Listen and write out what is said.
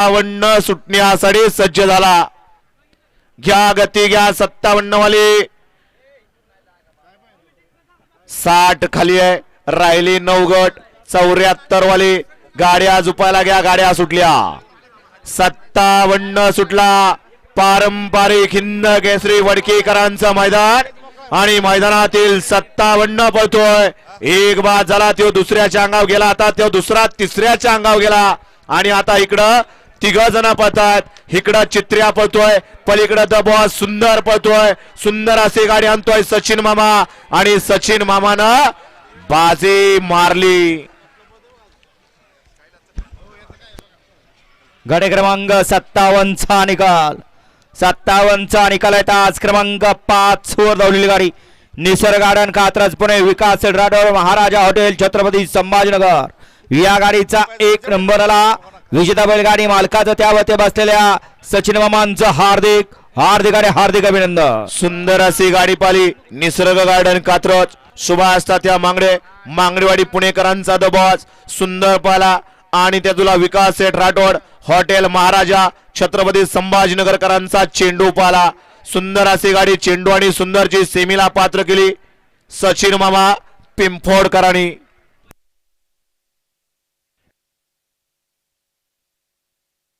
57 सुटण्यासाठी सज्ज झाला। घ्या गती घ्या 57 वाली 60 खाली आहे राहिली 9 गट 74 वाली गाड्या झुपायला घ्या गाड्या सुटल्या 57 सुटला। पारंपरिक हिंद केसरी वडकीकरांचं मैदान आणि मैदानातील 57 पळतोय। एक बाद झाला तो दुसऱ्याच्या अंगावर गेला आता तो दुसरा तिसऱ्याच्या अंगावर गेला आणि आता इकडं तिघ जण पळतात। इकडं चित्र्या पळतोय पलीकडे द बॉस सुंदर पळतोय। सुंदर अशी गाडी आणतोय सचिन मामा आणि सचिन मामानं बाजी मारली। गट क्रमांक 57 चा निकाल 57 चा निकाल आहे। तास क्रमांक 5 वर धावलेली गाडी निसर्ग गार्डन कात्रज पुणे विकास राठोड महाराजा हॉटेल छत्रपती संभाजीनगर या गाडीचा 1 नंबर आला। विजेता बैलगाडी मालकाचं त्यावरती बसलेल्या सचिन मामांचं हार्दिक हार्दिक आणि हार्दिक अभिनंदन। सुंदर अशी गाडी पाली निसर्ग गार्डन कात्रज सुभाष तात्या मांगडे मांगडेवाडी पुणेकरांचा द बॉस सुंदर पाला आणि त्या तुला विकास सेठ राठोड हॉटेल महाराजा छत्रपती संभाजीनगरकरांचा चेंडू पाला। सुंदर अशी गाडी चेंडू आणि सुंदरची सेमीला पात्र केली सचिन मामा पिंफोडकरांनी।